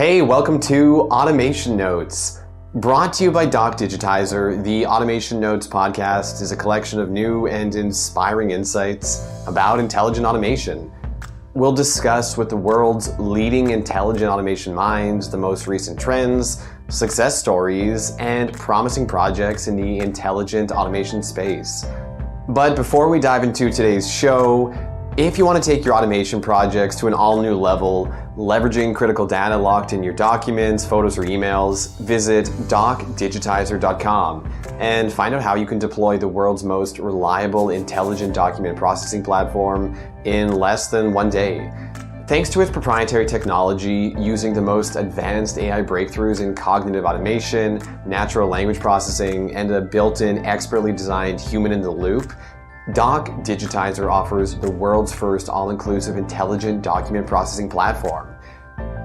Hey, welcome to Automation Notes. Brought to you by DocDigitizer, the Automation Notes podcast is a collection of new and inspiring insights about intelligent automation. We'll discuss with the world's leading intelligent automation minds the most recent trends, success stories, and promising projects in the intelligent automation space. But before we dive into today's show, if you want to take your automation projects to an all-new level, leveraging critical data locked in your documents, photos, or emails, visit DocDigitizer.com and find out how you can deploy the world's most reliable intelligent document processing platform in less than one day. Thanks to its proprietary technology using the most advanced AI breakthroughs in cognitive automation, natural language processing, and a built-in expertly designed human-in-the-loop, DocDigitizer offers the world's first all-inclusive intelligent document processing platform.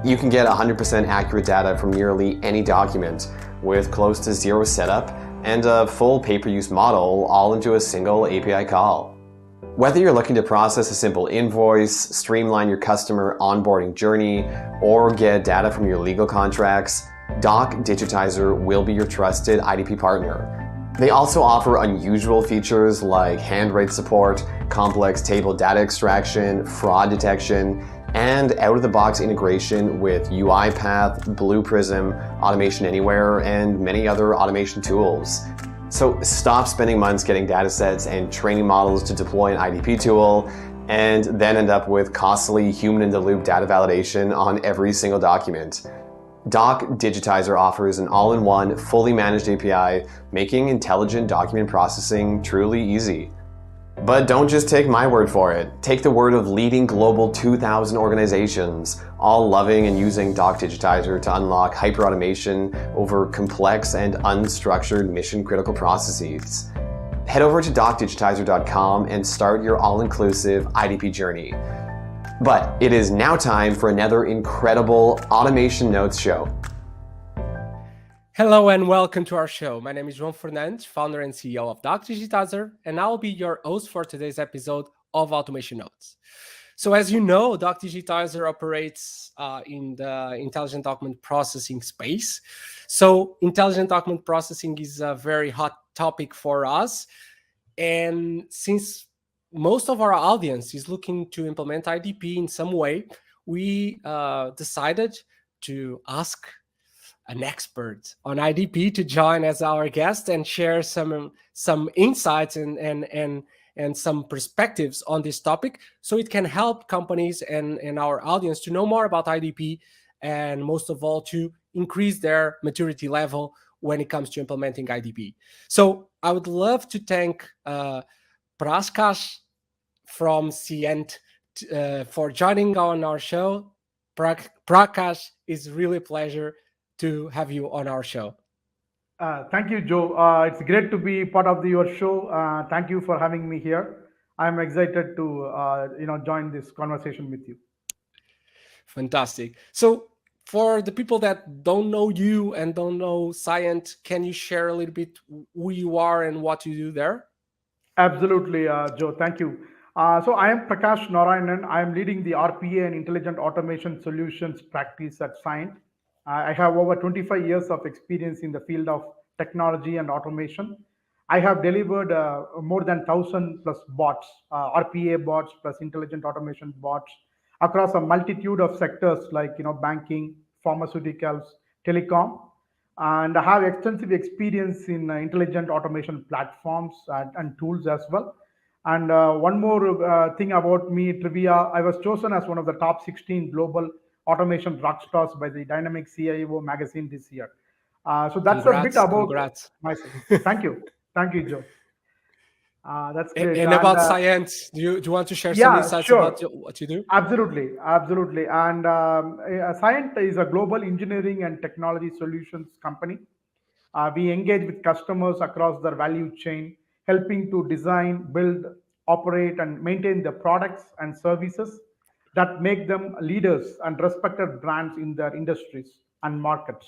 You can get 100% accurate data from nearly any document with close to zero setup and a full pay-per-use model all into a single API call. Whether you're looking to process a simple invoice, streamline your customer onboarding journey, or get data from your legal contracts, DocDigitizer will be your trusted IDP partner. They also offer unusual features like handwrite support, complex table data extraction, fraud detection, and out-of-the-box integration with UiPath, Blue Prism, Automation Anywhere, and many other automation tools. So stop spending months getting datasets and training models to deploy an IDP tool, and then end up with costly human-in-the-loop data validation on every single document. DocDigitizer offers an all-in-one, fully managed API, making intelligent document processing truly easy. But don't just take my word for it. Take the word of leading global 2,000 organizations, all loving and using DocDigitizer to unlock hyperautomation over complex and unstructured mission-critical processes. Head over to DocDigitizer.com and start your all-inclusive IDP journey. But it is now time for another incredible Automation Notes show. Hello and welcome to our show. My name is João Fernandes, founder and CEO of DocDigitizer, and I'll be your host for today's episode of Automation Notes. So as you know, DocDigitizer operates in the intelligent document processing space. So intelligent document processing is a very hot topic for us. And since most of our audience is looking to implement IDP in some way, we decided to ask an expert on IDP to join as our guest and share some insights and some perspectives on this topic, so it can help companies and our audience to know more about IDP, and most of all to increase their maturity level when it comes to implementing IDP. So I would love to thank Prakash from Cient for joining on our show. Prakash, it's really a pleasure to have you on our show. Thank you, Joe. It's great to be part of your show. Thank you for having me here. I'm excited to join this conversation with you. Fantastic. So for the people that don't know you and don't know Cient, can you share a little bit who you are and what you do there? Absolutely, Joe. Thank you. So I am Prakash Narayanan. I am leading the RPA and Intelligent Automation Solutions practice at Cient. I have over 25 years of experience in the field of technology and automation. I have delivered more than 1,000 plus bots, RPA bots plus intelligent automation bots across a multitude of sectors like banking, pharmaceuticals, telecom, and I have extensive experience in intelligent automation platforms and tools as well. And one more thing about me, trivia, I was chosen as one of the top 16 global automation rock stars by the Dynamic CIO magazine this year. So that's a bit about myself. Thank you. Thank you, Joe. That's great. And about Cient, do you want to share some insights about what you do? Absolutely. Absolutely. And Cient is a global engineering and technology solutions company. We engage with customers across their value chain, helping to design, build, operate, and maintain the products and services that make them leaders and respected brands in their industries and markets.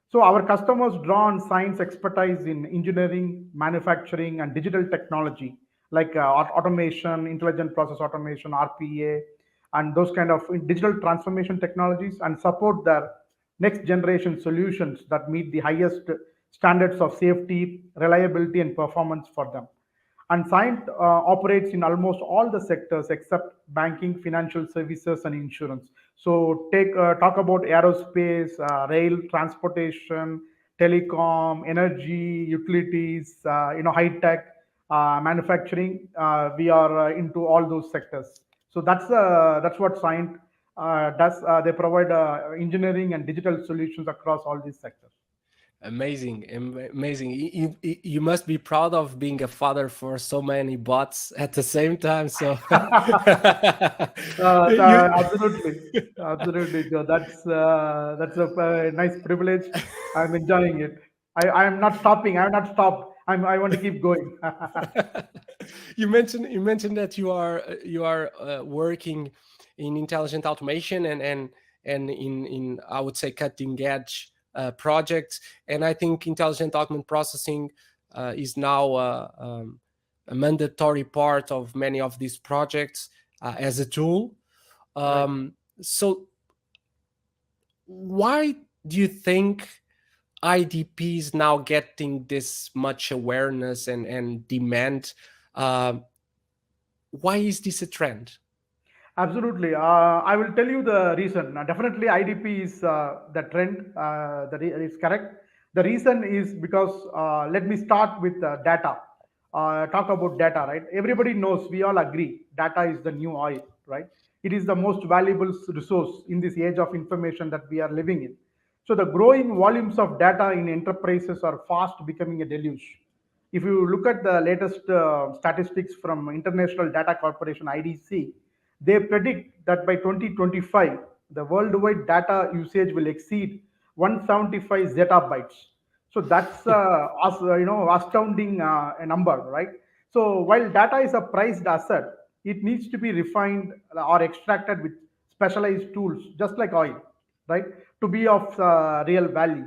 So our customers draw on Cient's expertise in engineering, manufacturing, and digital technology, like automation, intelligent process automation, RPA, and those kind of digital transformation technologies, and support their next generation solutions that meet the highest standards of safety, reliability, and performance for them. And Cyient operates in almost all the sectors except banking, financial services, and insurance. So take talk about aerospace, rail, transportation, telecom, energy, utilities, high tech, manufacturing. We are into all those sectors. So that's what Cyient does. They provide engineering and digital solutions across all these sectors. Amazing, amazing. You must be proud of being a father for so many bots at the same time. So you, Absolutely, absolutely, Joe. That's a nice privilege. I'm enjoying it. I am not stopping. I am not stopped. I want to keep going. you mentioned that you are working in intelligent automation and in I would say cutting edge projects, and I think intelligent document processing is now a mandatory part of many of these projects as a tool. Right. So why do you think IDP is now getting this much awareness and demand? Uh, why is this a trend? Absolutely. I will tell you the reason. Definitely, IDP is the trend. Is correct. The reason is because let me start with data. Talk about data, right? Everybody knows, we all agree, data is the new oil, right? It is the most valuable resource in this age of information that we are living in. So the growing volumes of data in enterprises are fast becoming a deluge. If you look at the latest statistics from International Data Corporation (IDC), they predict that by 2025, the worldwide data usage will exceed 175 zettabytes. So that's astounding a number, right? So while data is a prized asset, it needs to be refined or extracted with specialized tools, just like oil, right, to be of real value.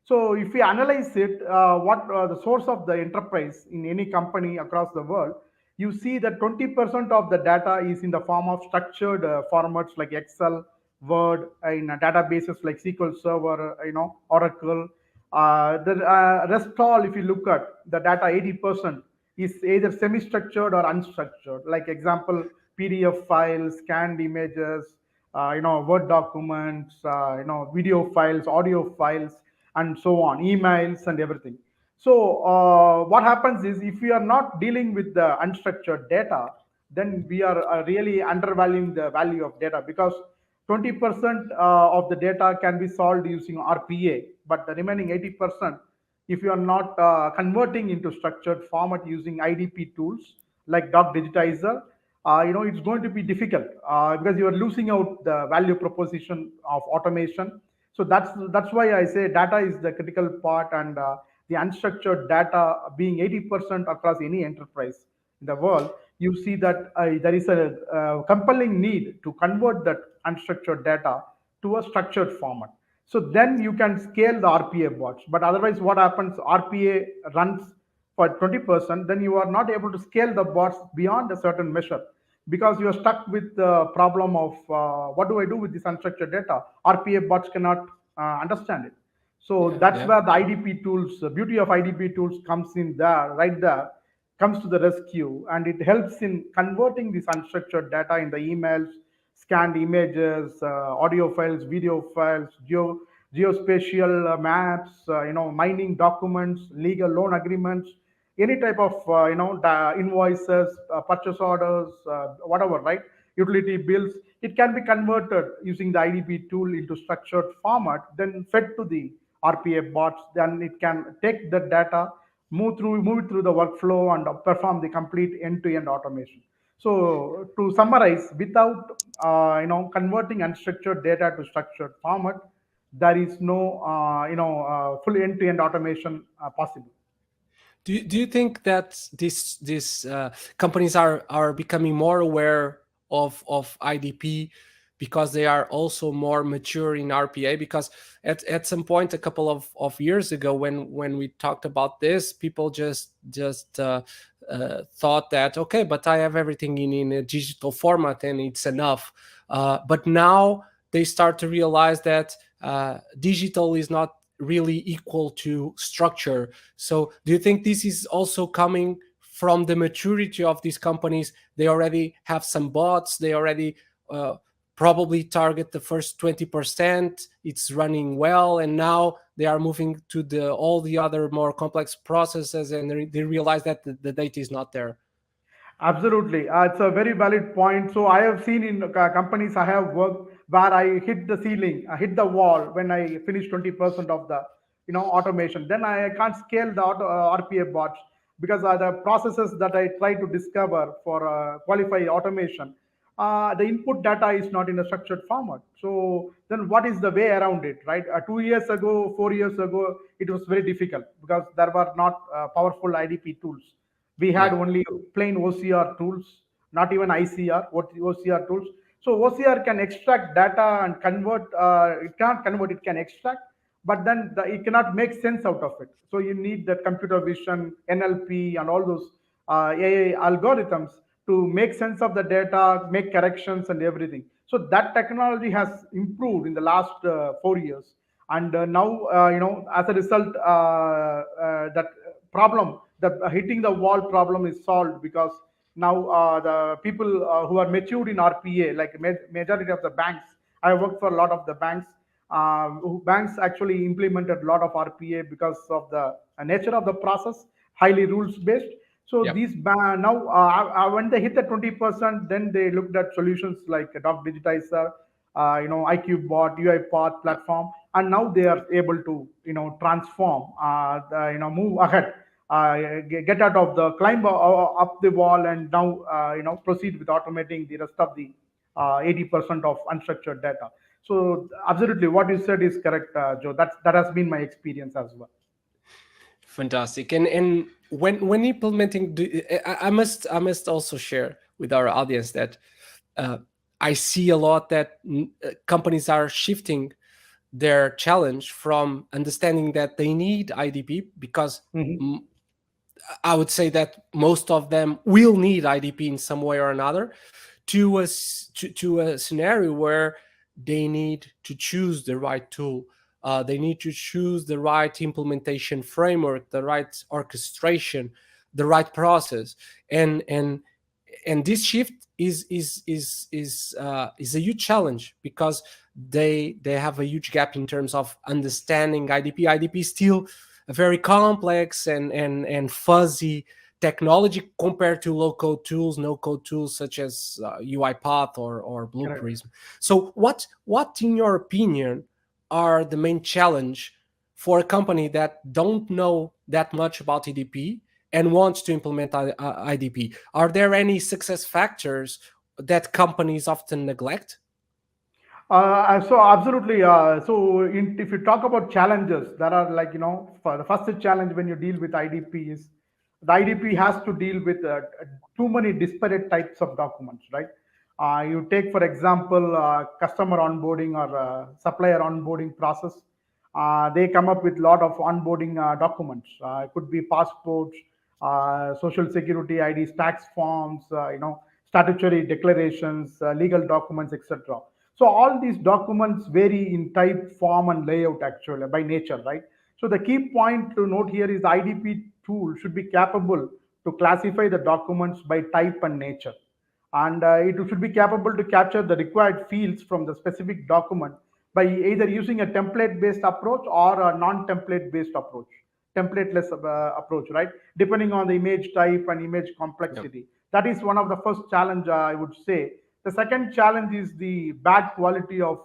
So if we analyze it, what the source of the enterprise in any company across the world, you see that 20% of the data is in the form of structured formats like Excel, Word, in databases like SQL Server, Oracle. The rest all, if you look at the data, 80% is either semi-structured or unstructured. Like example, PDF files, scanned images, Word documents, video files, audio files, and so on, emails and everything. So what happens is, if we are not dealing with the unstructured data, then we are really undervaluing the value of data, because 20% of the data can be solved using RPA, but the remaining 80%, if you are not converting into structured format using IDP tools like DocDigitizer, it's going to be difficult because you are losing out the value proposition of automation. So that's why I say data is the critical part, and the unstructured data being 80% across any enterprise in the world, you see that there is a compelling need to convert that unstructured data to a structured format. So then you can scale the RPA bots. But otherwise, what happens? RPA runs for 20%, then you are not able to scale the bots beyond a certain measure, because you are stuck with the problem of what do I do with this unstructured data? RPA bots cannot understand it. So Yeah, that's yeah. where the IDP tools, the beauty of IDP tools comes in there, right there, comes to the rescue, and it helps in converting this unstructured data in the emails, scanned images, audio files, video files, geospatial maps, mining documents, legal loan agreements, any type of invoices, purchase orders, whatever, right? Utility bills. It can be converted using the IDP tool into structured format, then fed to the RPA bots. Then it can take the data, move it through the workflow, and perform the complete end-to-end automation. So to summarize, without converting unstructured data to structured format, there is no full end-to-end automation possible. Do you think that these companies are becoming more aware of IDP because they are also more mature in RPA? Because at some point a couple of years ago, when we talked about this, people just thought that, okay, but I have everything in a digital format and it's enough. But now they start to realize that digital is not really equal to structure. So do you think this is also coming from the maturity of these companies? They already have some bots, they already probably target the first 20%, it's running well, and now they are moving to all the other more complex processes, and they realize that the data is not there. Absolutely. It's a very valid point. So I have seen in companies I have worked where I hit the ceiling, I hit the wall when I finish 20% of the automation. Then I can't scale the RPA bots because the processes that I try to discover for qualify automation, the input data is not in a structured format. So then what is the way around it, right? 2 years ago, 4 years ago, it was very difficult because there were not powerful IDP tools. We had Yeah. only plain OCR tools, not even ICR, OCR tools. So OCR can extract data and convert. It cannot convert; it can extract, but then it cannot make sense out of it. So you need that computer vision, NLP, and all those AI algorithms to make sense of the data, make corrections, and everything. So that technology has improved in the last 4 years, and now as a result, that problem, the hitting the wall problem is solved because now the people who are matured in RPA, like majority of the banks, I worked for a lot of the banks. Banks actually implemented a lot of RPA because of the nature of the process, highly rules based. So Yep. these now when they hit the 20%, then they looked at solutions like DocDigitizer, IQ bot, UiPath platform, and now they are able to transform, move ahead, get out of the climb up the wall, and now proceed with automating the rest of the 80% of unstructured data. So absolutely, what you said is correct, Joe. That has been my experience as well. Fantastic. And when implementing, I must also share with our audience that I see a lot that companies are shifting their challenge from understanding that they need IDP because Mhm. I would say that most of them will need IDP in some way or another, to a scenario where they need to choose the right tool. They need to choose the right implementation framework, the right orchestration, the right process, and this shift is a huge challenge because they have a huge gap in terms of understanding IDP. IDP is still a very complex and fuzzy technology compared to low code tools, no code tools such as UiPath or Blue Correct. Prism. So what in your opinion are the main challenge for a company that don't know that much about IDP and wants to implement IDP? Are there any success factors that companies often neglect? So absolutely. If you talk about challenges, there are like for the first challenge when you deal with IDP is the IDP has to deal with too many disparate types of documents, right? You take for example customer onboarding or supplier onboarding process. They come up with a lot of onboarding documents. It could be passports, social security IDs, tax forms, statutory declarations, legal documents, etc. So all these documents vary in type, form, and layout actually by nature, right? So the key point to note here is the IDP tool should be capable to classify the documents by type and nature, and it should be capable to capture the required fields from the specific document by either using a template based approach or a non-template based approach, templateless approach, right? Depending on the image type and image Yeah. complexity. That is one of the first challenge I would say. The second challenge is the bad quality of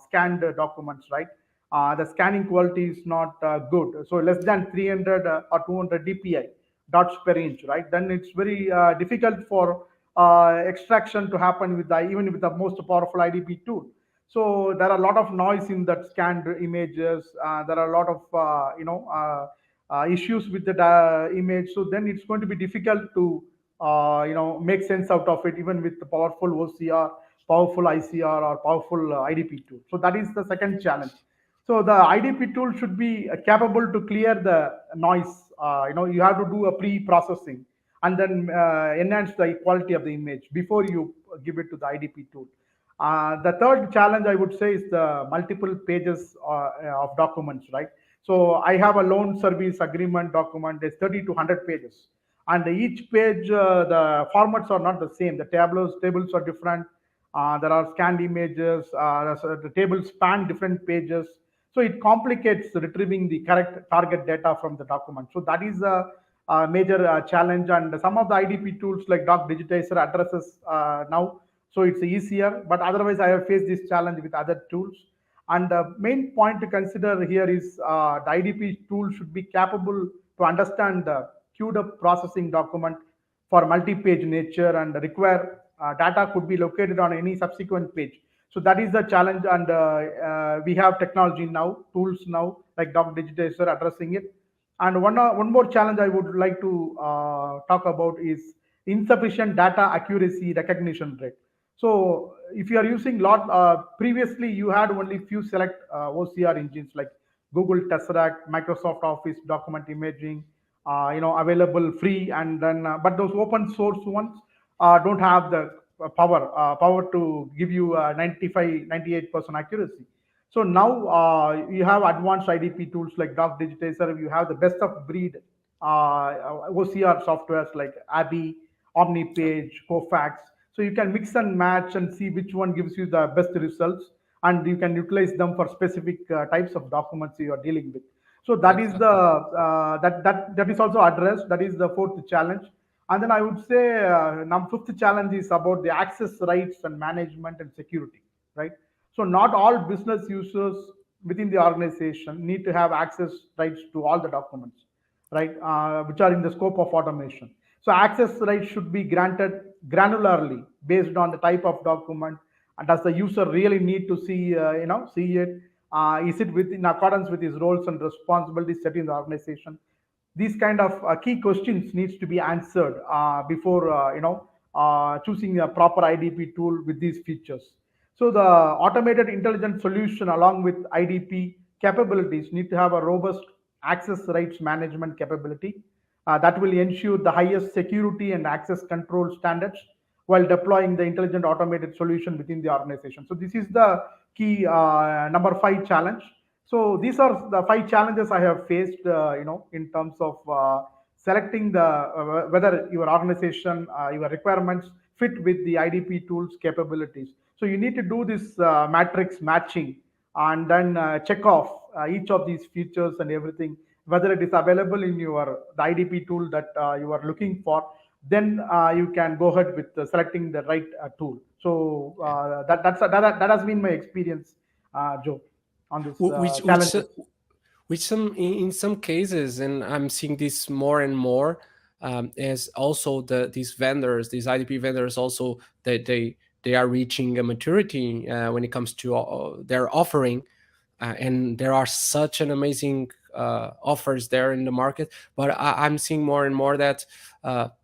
scanned documents, right? The scanning quality is not good. So less than 300 or 200 DPI dots per inch, right? Then it's very difficult for extraction to happen with even with the most powerful IDP tool. So there are a lot of noise in that scanned images. There are a lot of issues with the image. So then it's going to be difficult to make sense out of it, even with the powerful OCR, powerful ICR, or powerful IDP tool. So that is the second challenge. So the IDP tool should be capable to clear the noise. You have to do a pre-processing and then enhance the quality of the image before you give it to the IDP tool. The third challenge I would say is the multiple pages of documents, right? So I have a loan service agreement document. There's 30 to 100 pages, and each page the formats are not the same. The tables are different. There are scanned images. So the tables span different pages, so it complicates retrieving the correct target data from the document. So that is a major challenge, and some of the IDP tools like DocDigitizer addresses now, so it's easier. But otherwise, I have faced this challenge with other tools. And the main point to consider here is the IDP tool should be capable to understand the queued up processing document for multi-page nature, and require data could be located on any subsequent page. So that is the challenge, and we have technology now, tools now like DocDigitizer addressing it. And one more challenge I would like to talk about is insufficient data accuracy recognition rate. So if you are using lot, previously you had only few select OCR engines like Google Tesseract, Microsoft Office document imaging, available free, and then but those open source ones don't have the power to give you 95, 98% accuracy. So now you have advanced IDP tools like DocDigitizer. You have the best of breed OCR softwares like Abby, OmniPage, Kofax. So you can mix and match and see which one gives you the best results, and you can utilize them for specific types of documents you are dealing with. So that is the that is also addressed. That is the fourth challenge. And then I would say fifth challenge is about the access rights and management and security, right? So not all business users within the organization need to have access rights to all the documents, right? Which are in the scope of automation. So access rights should be granted granularly based on the type of document. And does the user really need to see it? Is it in accordance with his roles and responsibilities set in the organization? These kind of key questions needs to be answered before choosing a proper IDP tool with these features. So the automated intelligent solution along with IDP capabilities need to have a robust access rights management capability that will ensure the highest security and access control standards while deploying the intelligent automated solution within the organization. So this is the key number 5 challenge. So these are the 5 challenges I have faced, in terms of selecting the whether your organization, your requirements fit with the IDP tools capabilities. So you need to do this matrix matching, and then check off each of these features and everything, whether it is available in the IDP tool that you are looking for. Then you can go ahead with selecting the right tool. So that has been my experience, Joe, on this challenges. Which some in some cases, and I'm seeing this more and more, as also these IDP vendors also, that they are reaching a maturity when it comes to their offering, and there are such an amazing offers there in the market. But I'm seeing more and more that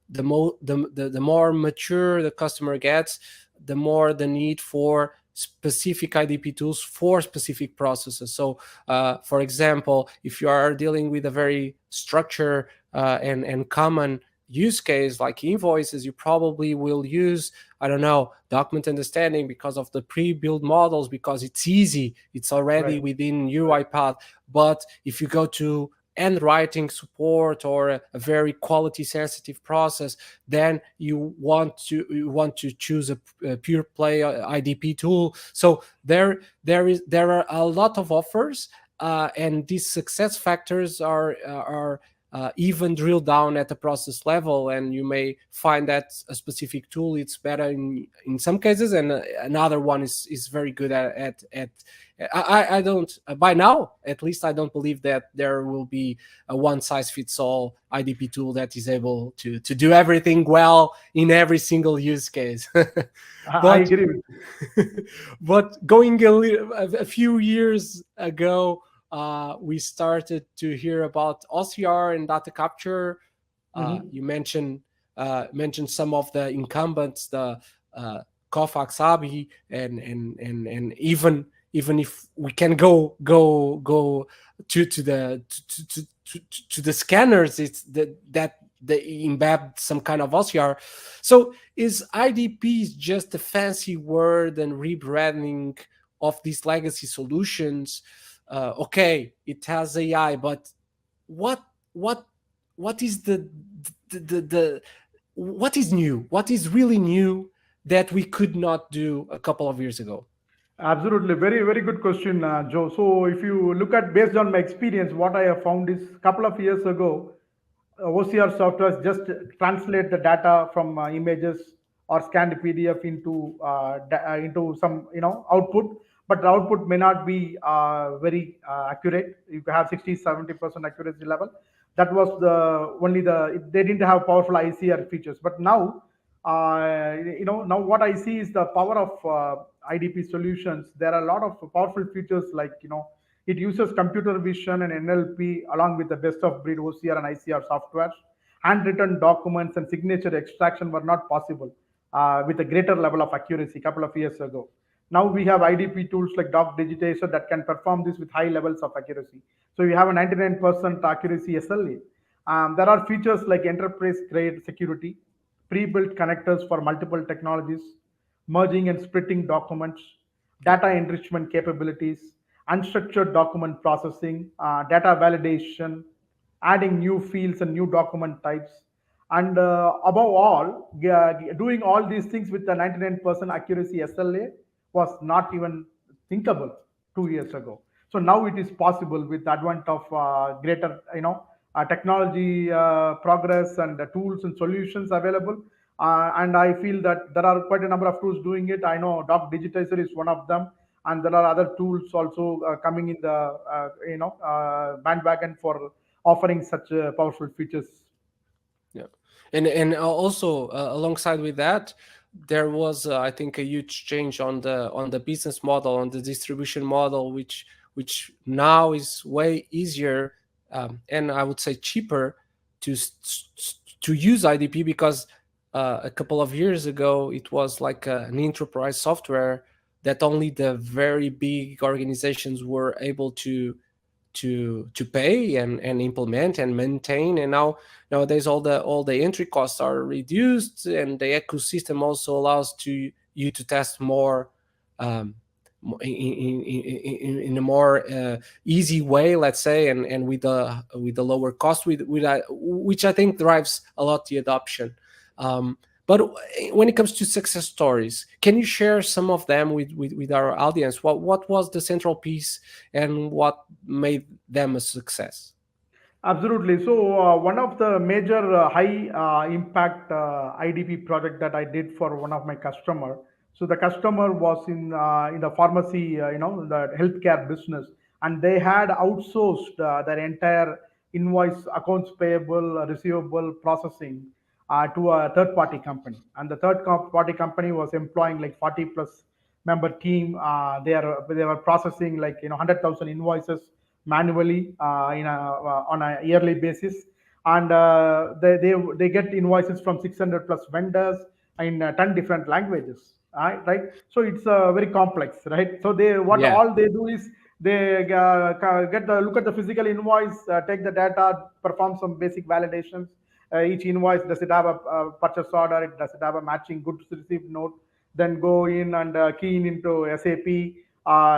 the more mature the customer gets, the more the need for specific IDP tools for specific processes. So, for example, if you are dealing with a very structured and common use case like invoices, you probably will use, I don't know, document understanding because of the pre-built models, because it's easy, it's already within UiPath. But if you go to handwriting support or a very quality sensitive process, then you want to choose a pure play IDP tool. So there are a lot of offers, and these success factors are even drilled down at the process level, and you may find that a specific tool it's better in some cases, and another one is very good at I don't, by now at least, I don't believe that there will be a one size fits all IDP tool that is able to do everything well in every single use case. I agree with you. But going a few years ago, we started to hear about OCR and data capture. You mentioned some of the incumbents, the Kofax, Abi, and even if we can go to the scanners, it's that they embed some kind of OCR. So is IDP just a fancy word and rebranding of these legacy solutions? Okay, it has AI, but what what what is the what is new? What is really new that we could not do a couple of years ago? Absolutely. Very, very good question, Joe. So if you look at based on my experience, what I have found is a couple of years ago, OCR software just translate the data from images or scanned PDF into some output, but the output may not be very accurate. You have 60-70% accuracy level. That was the only they didn't have powerful ICR features, but now now what I see is the power of IDP solutions. There are a lot of powerful features like it uses computer vision and NLP along with the best of breed OCR and ICR software. Handwritten documents and signature extraction were not possible with a greater level of accuracy a couple of years ago. Now we have IDP tools like DocDigitizer that can perform this with high levels of accuracy. So you have a 99% accuracy SLA. There are features like enterprise grade security, pre-built connectors for multiple technologies, merging and splitting documents, data enrichment capabilities, unstructured document processing, data validation, adding new fields and new document types, and above all, doing all these things with the 99% accuracy SLA was not even thinkable 2 years ago. So now it is possible with the advent of greater, technology progress and the tools and solutions available. And I feel that there are quite a number of tools doing it. I know DocDigitizer is one of them, and there are other tools also coming in the bandwagon for offering such powerful features. Yeah, and also alongside with that, there was I think a huge change on the business model, on the distribution model, which now is way easier and I would say cheaper to use IDP, because a couple of years ago it was like an enterprise software that only the very big organizations were able to pay and implement and maintain. And nowadays all the entry costs are reduced, and the ecosystem also allows you to test more in a more easy way, let's say, and with the lower cost, which I think drives a lot the adoption. But when it comes to success stories, can you share some of them with our audience? What was the central piece and what made them a success? Absolutely. So one of the major high impact IDP project that I did for one of my customer. So the customer was in the pharmacy, the healthcare business, and they had outsourced their entire invoice, accounts payable, receivable processing to a third party company, and the party company was employing like 40 plus member team. They were processing like 100,000 invoices manually on a yearly basis, and they get invoices from 600 plus vendors in 10 different languages. Right, so it's very complex, right? So Yeah. all they do is they get the look at the physical invoice, take the data, perform some basic validations. Each invoice, does it have a purchase order? Does it have a matching goods received note? Then go in and key in into SAP,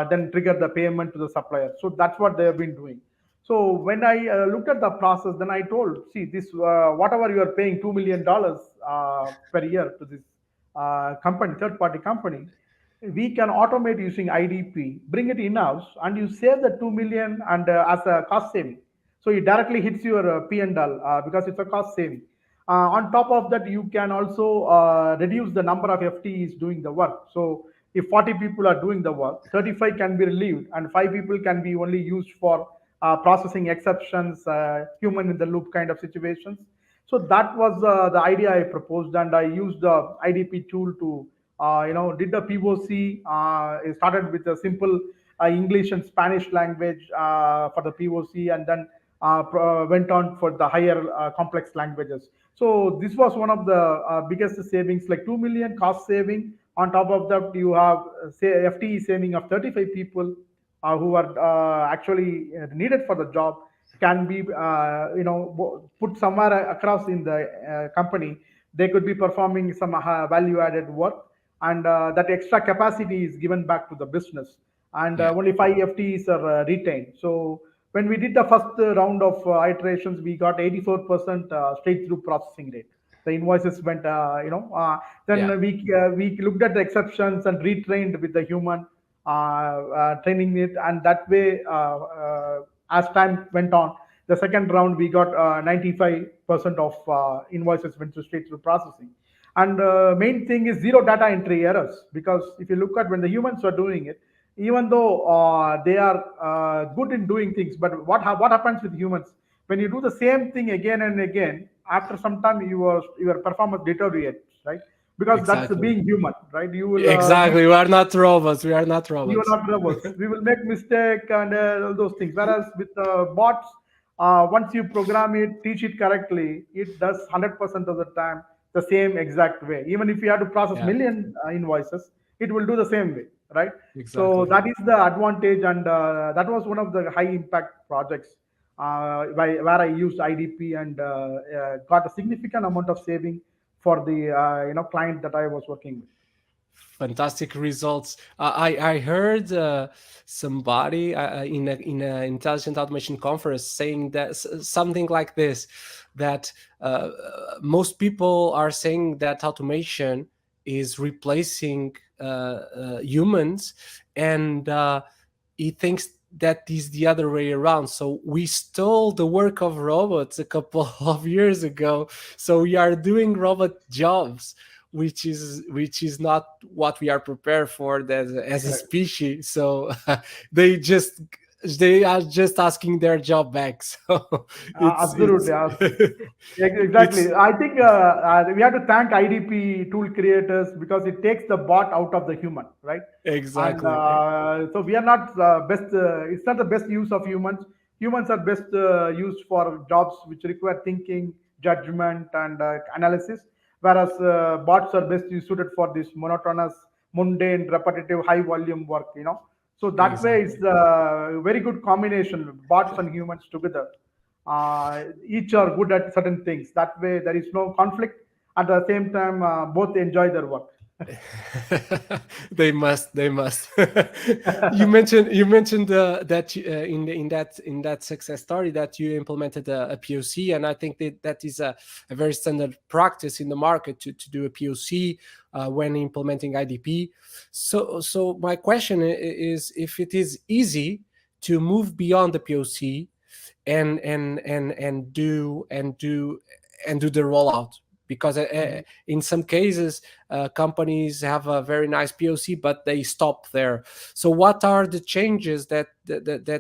then trigger the payment to the supplier. So that's what they have been doing. So when I looked at the process, then I told, see, this whatever you are paying $2 million per year to this company, third party company, we can automate using IDP, bring it in house, and you save the 2 million and as a cost saving. So it directly hits your P&L because it's a cost saving. On top of that, you can also reduce the number of FTEs doing the work. So if 40 people are doing the work, 35 can be relieved, and 5 people can be only used for processing exceptions, human in the loop kind of situations. So that was the idea I proposed, and I used the IDP tool to, did the POC. It started with a simple English and Spanish language for the POC, and then went on for the higher complex languages. So this was one of the biggest savings, like 2 million cost saving. On top of that, you have say FTE saving of 35 people who are actually needed for the job. can be put somewhere across in the company. They could be performing some value added work, and that extra capacity is given back to the business, and Yeah. only 5 FTEs are retained. So when we did the first round of iterations, we got 84% straight through processing rate. The invoices went, Yeah. then we looked at the exceptions and retrained with the human, training it, and that way, as time went on, the second round we got 95% of invoices went straight through processing. And main thing is zero data entry errors, because if you look at when the humans are doing it, even though they are good in doing things, but what happens with humans when you do the same thing again and again? After some time, your performance deteriorates, right? Because that's Exactly. being human, right? You will make Exactly. We are not robots. We are not you are robots. not robots. We will make mistake and all those things. Whereas with bots, once you program it, teach it correctly, it does 100% of the time the same exact way. Even if you have to process Yeah. million invoices, it will do the same way, right? So Exactly. that is the advantage, and that was one of the high impact projects where I used IDP, and got a significant amount of saving for the client that I was working with. Fantastic results. I heard somebody in a intelligent automation conference saying that something like this, that most people are saying that automation is replacing humans, and he thinks that is the other way around. So we stole the work of robots a couple of years ago. So we are doing robot jobs, which is not what we are prepared for as a Correct. species. So they just they are just asking their job back. So it's Absolutely. it's Exactly. I think we have to thank IDP tool creators, because it takes the bot out of the human, right? And exactly. so we are not best. It's not the best use of humans. Humans are best used for jobs which require thinking, judgment, and analysis, whereas bots are best suited for this monotonous, mundane, repetitive, high volume work. So that way, Exactly. it's a very good combination, bots and humans together. Each are good at certain things. That way, there is no conflict. At the same time, both enjoy their work. They must. You mentioned that in that success story that you implemented a POC, and I think that is a very standard practice in the market to do a POC when implementing IDP. So my question is if it is easy to move beyond the POC and do the rollout, because in some cases companies have a very nice POC but they stop there. So what are the changes that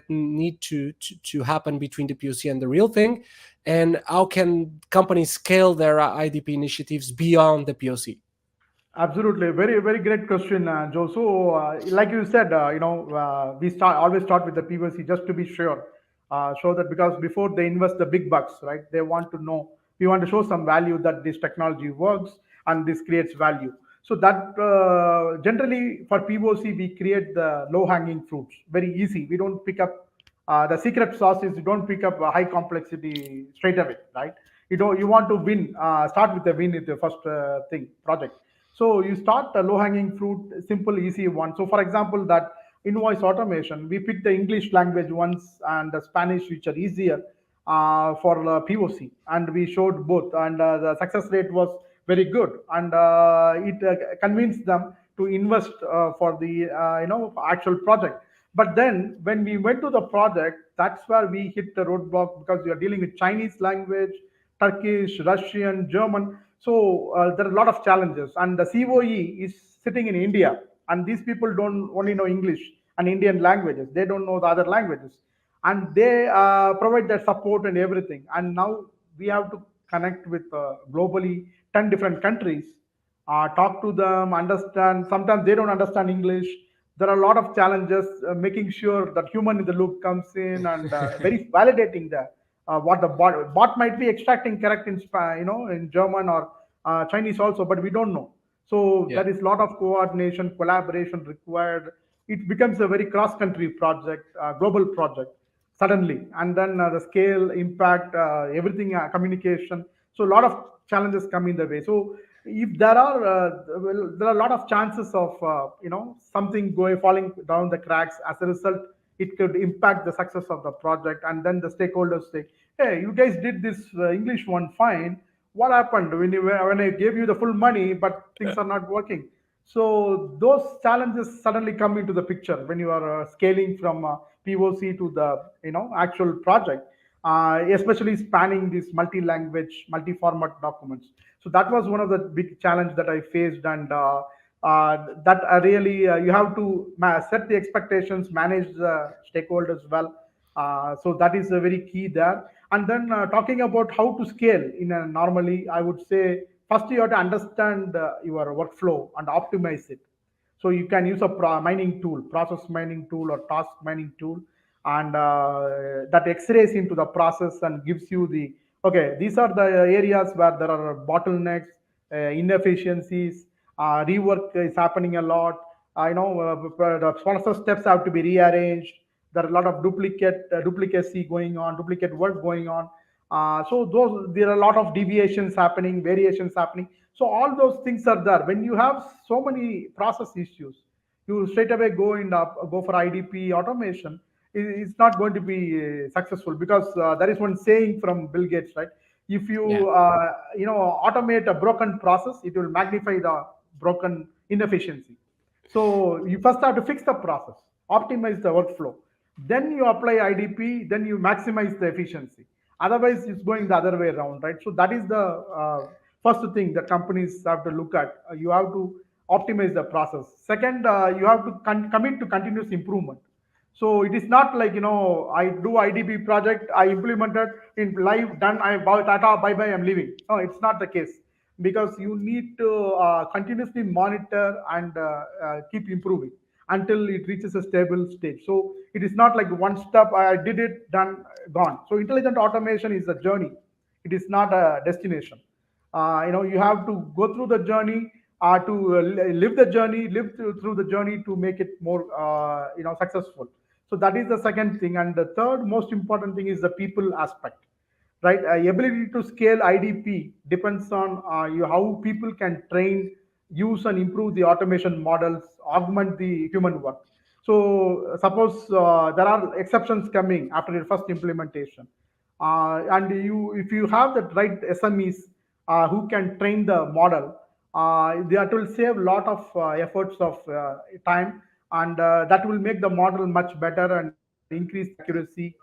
need to happen between the POC and the real thing, and how can companies scale their IDP initiatives beyond the POC? Absolutely, very very great question, Joe. So, like you said, we always start with the POC just to be sure, show that, because before they invest the big bucks, right? They want to know, we want to show some value that this technology works and this creates value. So that generally for POC we create the low hanging fruits, very easy. We don't pick up the secret sauce is you don't pick up a high complexity straight away, right? You want to win, start with the win with the first thing project. So you start the low-hanging fruit, simple, easy one. So for example, that invoice automation, we picked the English language ones and the Spanish, which are easier for POC, and we showed both, and the success rate was very good, and it convinced them to invest for the actual project. But then when we went to the project, that's where we hit the roadblock, because we are dealing with Chinese language, Turkish, Russian, German. So there are a lot of challenges, and the COE is sitting in India, and these people don't only know English and Indian languages; they don't know the other languages, and they provide their support and everything. And now we have to connect with globally 10 different countries, talk to them, understand. Sometimes they don't understand English. There are a lot of challenges making sure that human in the loop comes in, and very validating that what the bot might be extracting correct in in German or Chinese also, but we don't know. So Yeah. there is a lot of coordination, collaboration required. It becomes a very cross-country project, global project. suddenly, and then the scale, impact, everything, communication. So a lot of challenges come in the way. So if there are there are a lot of chances of something going falling down the cracks. As a result, it could impact the success of the project, and then the stakeholders say, hey, you guys did this English one fine. What happened when I gave you the full money but things are not working? So those challenges suddenly come into the picture when you are scaling from POC to the actual project, especially spanning these multi-language, multi-format documents. So that was one of the big challenge that I faced, and that really you have to set the expectations, manage the stakeholders well. So that is very key there. And then talking about how to scale in a normally, I would say first you have to understand your workflow and optimize it. So you can use a mining tool, process mining tool or task mining tool, and that X-rays into the process and gives you the okay. These are the areas where there are bottlenecks, inefficiencies, rework is happening a lot. I know the process steps have to be rearranged. There are a lot of duplicacy going on, duplicate work going on. So those there are a lot of deviations happening, variations happening. So all those things are there. When you have so many process issues, you straight away go for IDP automation. It's not going to be successful, because there is one saying from Bill Gates, right? If Yeah. you automate a broken process, it will magnify the broken inefficiency. So you first have to fix the process, optimize the workflow, then you apply IDP, then you maximize the efficiency. Otherwise, it's going the other way around, right? So that is the first thing that companies have to look at. You have to optimize the process. Second, you have to commit to continuous improvement. So it is not like I do IDP project, I implemented in live, done, I bought Tata, bye bye, I'm leaving. No, it's not the case, because you need to continuously monitor and keep improving until it reaches a stable state. So it is not like one step, I did it, done, gone. So intelligent automation is a journey. It is not a destination. You have to go through the journey, to live the journey, live through the journey to make it more successful. So that is the second thing. And the third most important thing is the people aspect, right? Ability to scale IDP depends on how people can train, use, and improve the automation models, augment the human work. So suppose there are exceptions coming after your first implementation, and if you have the right SMEs who can train the model, that will save a lot of efforts of time, and that will make the model much better and increase the accuracy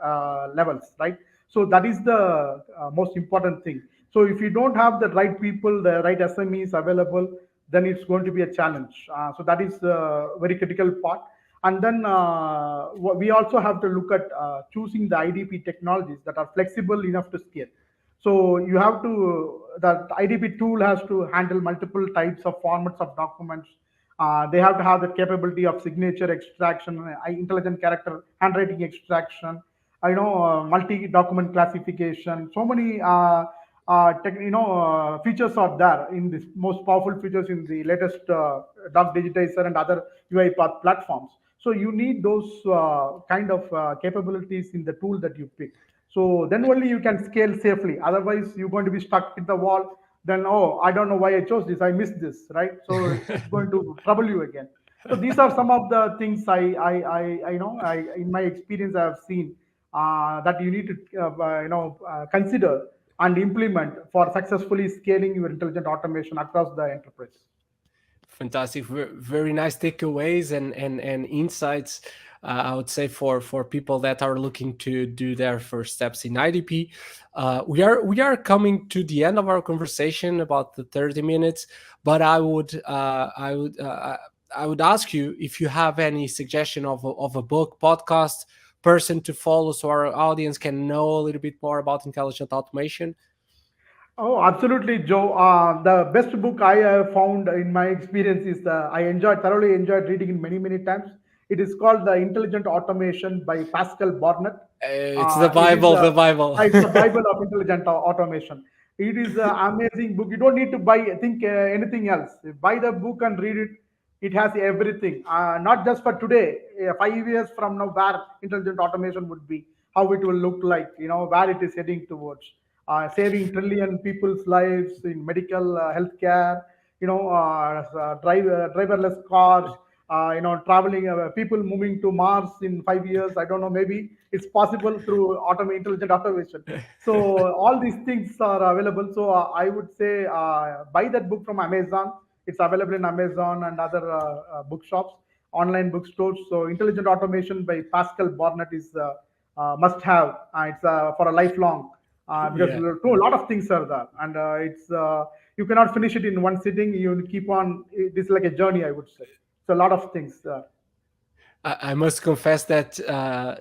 levels, right? So that is the most important thing. So if you don't have the right people, the right SMEs available, then it's going to be a challenge. So that is a very critical part. And then we also have to look at choosing the IDP technologies that are flexible enough to scale. So you have to, the IDP tool has to handle multiple types of formats of documents. They have to have the capability of signature extraction, intelligent character handwriting extraction, multi-document classification. So many features are there in this, most powerful features in the latest DocDigitizer and other UiPath platforms. So you need those kind of capabilities in the tool that you pick. So then only you can scale safely. Otherwise, you're going to be stuck in the wall. Then, oh, I don't know why I chose this. I missed this, right? So it's going to trouble you again. So these are some of the things in my experience I have seen that you need to consider and implement for successfully scaling your intelligent automation across the enterprise. Fantastic, very nice takeaways and insights. I would say for people that are looking to do their first steps in IDP. We are coming to the end of our conversation, about the 30 minutes. But I would ask you if you have any suggestion of a book, podcast, person to follow, so our audience can know a little bit more about intelligent automation. Oh, absolutely, Joe. The best book I have found in my experience is thoroughly enjoyed reading it many, many times. It is called The Intelligent Automation by Pascal Barnett. It's the Bible, the Bible. It's the Bible of intelligent automation. It is an amazing book. You don't need to think anything else. Buy the book and read it. It has everything. Not just for today. 5 years from now, where intelligent automation would be, how it will look like, where it is heading towards. Saving trillion people's lives in medical healthcare, driverless cars, traveling, people moving to Mars in 5 years. I don't know, maybe it's possible through intelligent automation. So all these things are available. So I would say buy that book from Amazon. It's available in Amazon and other bookshops, online bookstores. So Intelligent Automation by Pascal Barnett is must have. It's for a lifelong because a lot of things are there, and it's you cannot finish it in one sitting. You keep on. It's like a journey, I would say. So a lot of things. I must confess that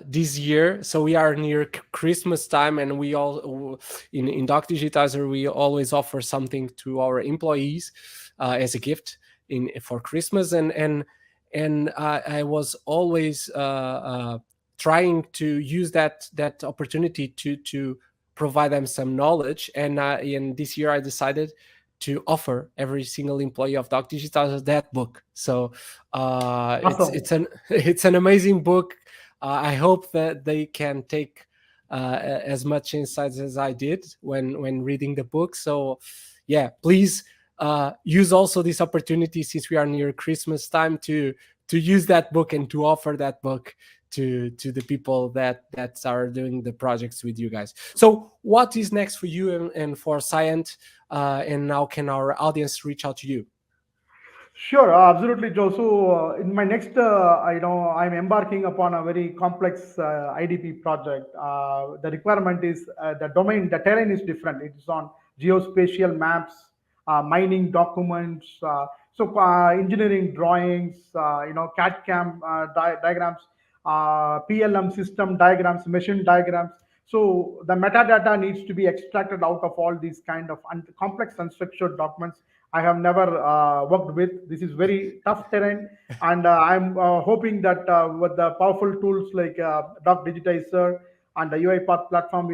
this year, so we are near Christmas time, and we all in DocDigitizer we always offer something to our employees as a gift for Christmas, and I was always trying to use that opportunity to provide them some knowledge, and this year I decided to offer every single employee of DocDigitizer that book. So Awesome. it's an amazing book. I hope that they can take as much insights as I did when reading the book. So yeah, please use also this opportunity, since we are near Christmas time, to use that book and to offer that book to the people that are doing the projects with you guys. So what is next for you and for Scient, and how can our audience reach out to you? Sure, absolutely, Joe. So in my next, I'm embarking upon a very complex IDP project. The requirement is the terrain is different. It is on geospatial maps, mining documents, engineering drawings, CAD/CAM diagrams, PLM system diagrams, machine diagrams. So the metadata needs to be extracted out of all these kind of complex unstructured documents. I have never worked with. This is very tough terrain, and I'm hoping that with the powerful tools like DocDigitizer and the UiPath platform,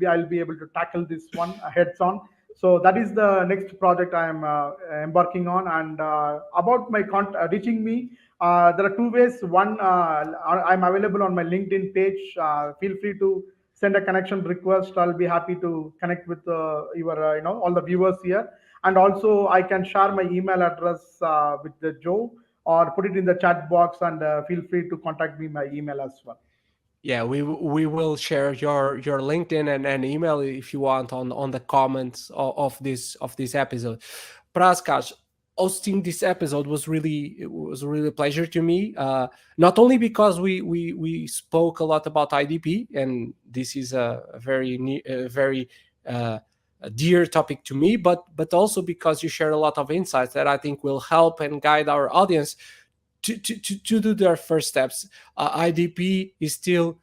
I'll be able to tackle this one heads on. So that is the next project I am embarking on. And about my reaching me, there are two ways. One, I'm available on my LinkedIn page. Feel free to send a connection request. I'll be happy to connect with your, all the viewers here. And also, I can share my email address with the Joe, or put it in the chat box, and feel free to contact me by email as well. Yeah, we will share your LinkedIn and email if you want on the comments of this episode. Prakash, hosting this episode was really a pleasure to me. Not only because we spoke a lot about IDP, and this is a very dear topic to me, but also because you share a lot of insights that I think will help and guide our audience to do their first steps. IDP is still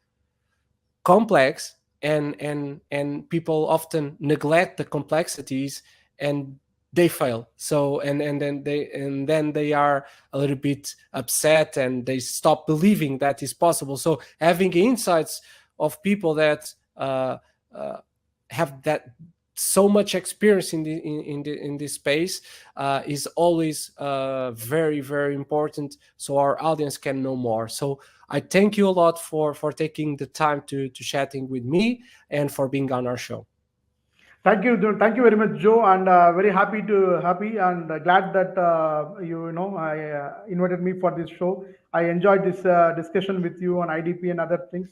complex, and people often neglect the complexities and they fail. So and then they are a little bit upset and they stop believing that is possible. So having insights of people that have that so much experience in this space is always very, very important, so our audience can know more. So I thank you a lot for taking the time to chatting with me and for being on our show. Thank you very much, Joe, and very happy and glad that you invited me for this show. I enjoyed this discussion with you on IDP and other things.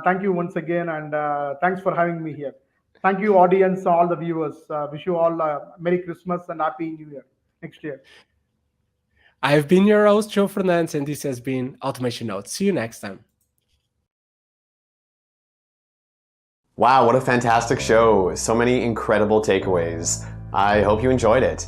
Thank you once again, and thanks for having me here. Thank you, audience, all the viewers. Wish you all Merry Christmas and Happy New Year next year. I've been your host, Joe Fernandez, and this has been Automation Notes. See you next time. Wow, what a fantastic show. So many incredible takeaways. I hope you enjoyed it.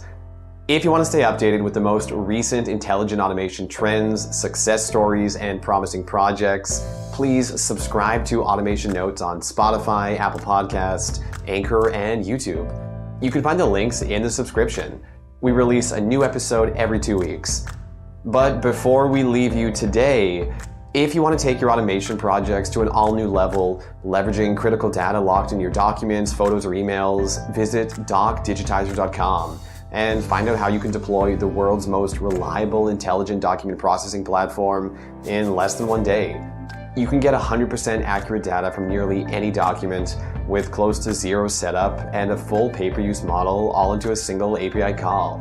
If you want to stay updated with the most recent intelligent automation trends, success stories, and promising projects, please subscribe to Automation Notes on Spotify, Apple Podcast, Anchor, and YouTube. You can find the links in the subscription. We release a new episode every 2 weeks. But before we leave you today, if you want to take your automation projects to an all-new level, leveraging critical data locked in your documents, photos, or emails, visit DocDigitizer.com and find out how you can deploy the world's most reliable intelligent document processing platform in less than 1 day. You can get 100% accurate data from nearly any document with close to zero setup and a full pay-per-use model all into a single API call.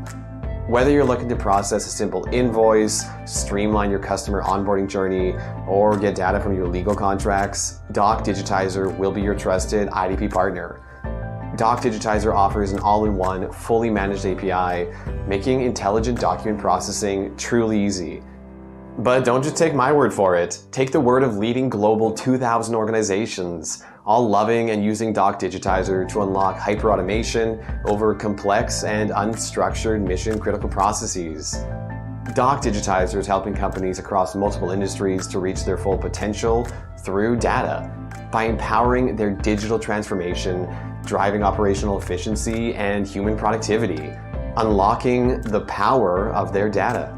Whether you're looking to process a simple invoice, streamline your customer onboarding journey, or get data from your legal contracts, DocDigitizer will be your trusted IDP partner. DocDigitizer offers an all-in-one, fully managed API, making intelligent document processing truly easy. But don't just take my word for it. Take the word of leading global 2,000 organizations, all loving and using DocDigitizer to unlock hyper-automation over complex and unstructured mission-critical processes. DocDigitizer is helping companies across multiple industries to reach their full potential through data by empowering their digital transformation, driving operational efficiency and human productivity, unlocking the power of their data.